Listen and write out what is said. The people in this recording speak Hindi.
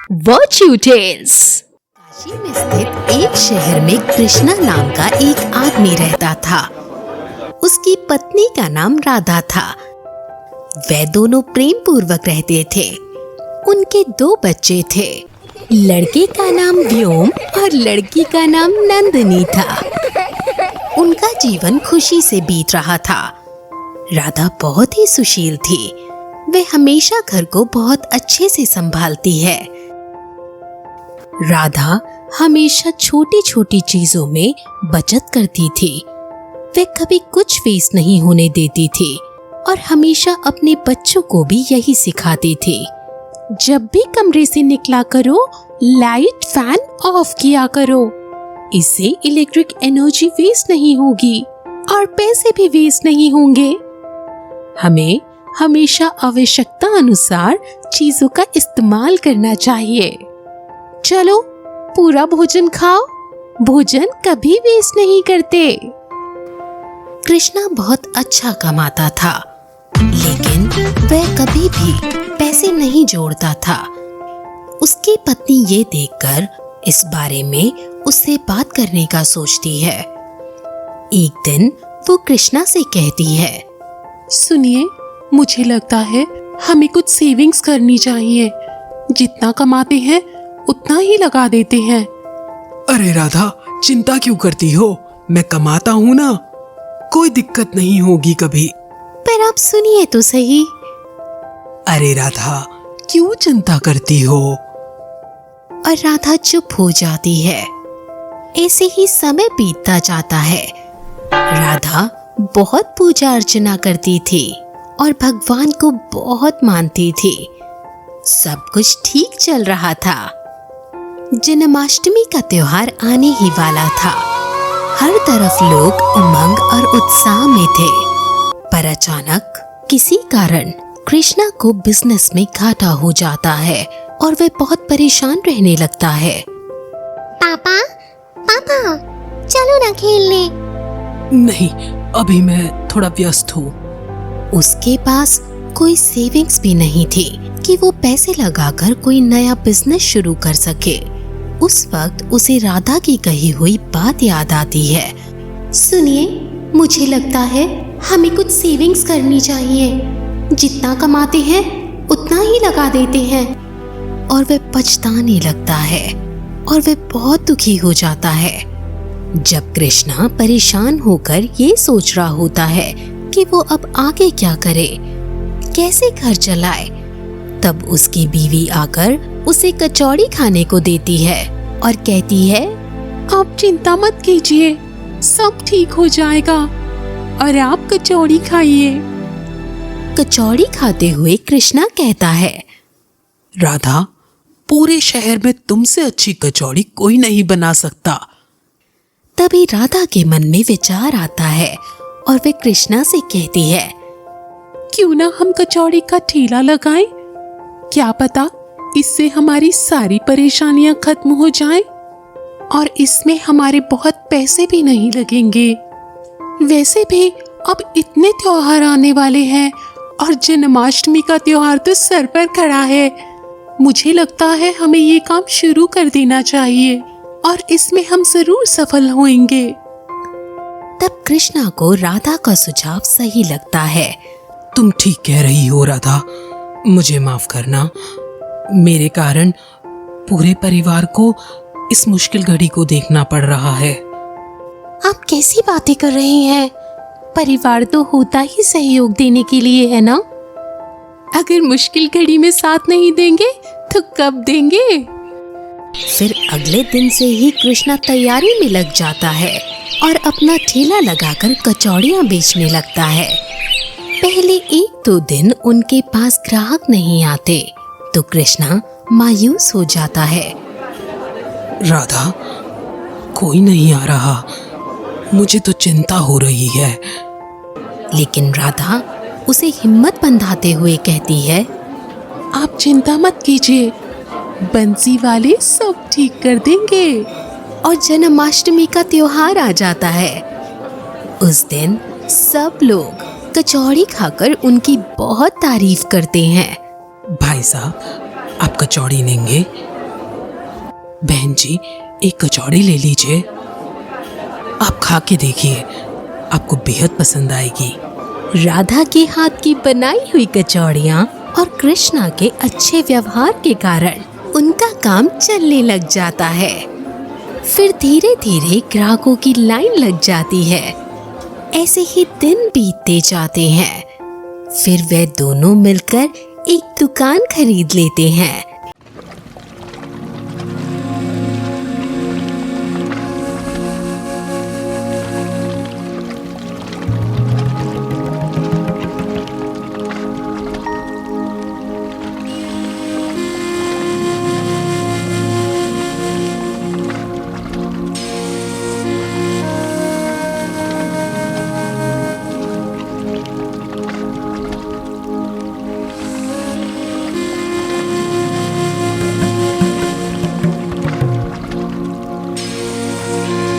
Virtue tales. काशी में स्थित एक शहर में कृष्णा नाम का एक आदमी रहता था। उसकी पत्नी का नाम राधा था। वे दोनों प्रेम पूर्वक रहते थे। उनके 2 बच्चे थे। लड़के का नाम व्योम और लड़की का नाम नंदिनी था। उनका जीवन खुशी से बीत रहा था। राधा बहुत ही सुशील थी। वे हमेशा घर को बहुत अच्छे से संभालती है। राधा हमेशा छोटी छोटी चीजों में बचत करती थी। वे कभी कुछ वेस्ट नहीं होने देती थी और हमेशा अपने बच्चों को भी यही सिखाती थी। जब भी कमरे से निकला करो, लाइट फैन ऑफ किया करो। इससे इलेक्ट्रिक एनर्जी वेस्ट नहीं होगी और पैसे भी वेस्ट नहीं होंगे। हमें हमेशा आवश्यकता अनुसार चीजों का इस्तेमाल करना चाहिए। चलो पूरा भोजन खाओ, भोजन कभी वेस्ट नहीं करते। कृष्णा बहुत अच्छा कमाता था, लेकिन वह कभी भी पैसे नहीं जोड़ता था। उसकी पत्नी ये देखकर इस बारे में उससे बात करने का सोचती है। एक दिन वो कृष्णा से कहती है, सुनिए, मुझे लगता है हमें कुछ सेविंग्स करनी चाहिए। जितना कमाते हैं उतना ही लगा देते हैं। अरे राधा, चिंता क्यों करती हो? मैं कमाता हूँ ना, कोई दिक्कत नहीं होगी कभी। पर आप सुनिए तो सही। अरे राधा, क्यों चिंता करती हो? और राधा चुप हो जाती है। ऐसे ही समय बीतता जाता है। राधा बहुत पूजा अर्चना करती थी और भगवान को बहुत मानती थी। सब कुछ ठीक चल रहा था। जन्माष्टमी का त्योहार आने ही वाला था। हर तरफ लोग उमंग और उत्साह में थे। पर अचानक किसी कारण कृष्णा को बिजनेस में घाटा हो जाता है और वह बहुत परेशान रहने लगता है। पापा, पापा, चलो ना खेलने। नहीं, अभी मैं थोड़ा व्यस्त हूँ। उसके पास कोई सेविंग्स भी नहीं थी कि वो पैसे लगाकर कोई नया बिजनेस शुरू कर सके। उस वक्त उसे राधा की कही हुई बात याद आती है। सुनिए, मुझे लगता है हमें कुछ सेविंग्स करनी चाहिए। जितना कमाते हैं उतना ही लगा देते हैं। और वह पछताने लगता है और वह बहुत दुखी हो जाता है। जब कृष्णा परेशान होकर ये सोच रहा होता है कि वो अब आगे क्या करे, कैसे घर चलाए, तब उसकी बीवी आकर उसे कचौड़ी खाने को देती है और कहती है, आप चिंता मत कीजिए, सब ठीक हो जाएगा और आप कचौड़ी खाइए। कचौड़ी खाते हुए कृष्णा कहता है, राधा, पूरे शहर में तुमसे अच्छी कचौड़ी कोई नहीं बना सकता। तभी राधा के मन में विचार आता है और वे कृष्णा से कहती है, क्यों ना हम कचौड़ी का ठेला लगाएं? क्या पता इससे हमारी सारी परेशानियां खत्म हो जाएं और इसमें हमारे बहुत पैसे भी नहीं लगेंगे। वैसे भी अब इतने त्योहार आने वाले हैं और जन्माष्टमी का त्योहार तो सर पर खड़ा है। मुझे लगता है हमें ये काम शुरू कर देना चाहिए और इसमें हम जरूर सफल होंगे। तब कृष्णा को राधा का सुझाव सही लगता है। तुम ठीक कह रही हो राधा, मुझे माफ करना। मेरे कारण पूरे परिवार को इस मुश्किल घड़ी को देखना पड़ रहा है। आप कैसी बातें कर रहे हैं? परिवार तो होता ही सहयोग देने के लिए है ना। अगर मुश्किल घड़ी में साथ नहीं देंगे तो कब देंगे? फिर अगले दिन से ही कृष्णा तैयारी में लग जाता है और अपना ठेला लगाकर कचौड़ियाँ बेचने लगता है। पहले 1-2 दिन उनके पास ग्राहक नहीं आते तो कृष्णा मायूस हो जाता है। राधा, कोई नहीं आ रहा, मुझे तो चिंता हो रही है। लेकिन राधा उसे हिम्मत बंधाते हुए कहती है, आप चिंता मत कीजिए, बंसी वाले सब ठीक कर देंगे। और जन्माष्टमी का त्योहार आ जाता है। उस दिन सब लोग कचौड़ी खाकर उनकी बहुत तारीफ करते हैं। भाई साहब, आप कचौड़ी लेंगे? बहन जी, एक कचौड़ी ले लीजिए। आप खा के देखिए, आपको बेहद पसंद आएगी। राधा के हाथ की बनाई हुई कचौड़ियाँ और कृष्णा के अच्छे व्यवहार के कारण उनका काम चलने लग जाता है। फिर धीरे धीरे ग्राहकों की लाइन लग जाती है। ऐसे ही दिन बीतते जाते हैं। फिर वे दोनों मिलकर एक दुकान खरीद लेते हैं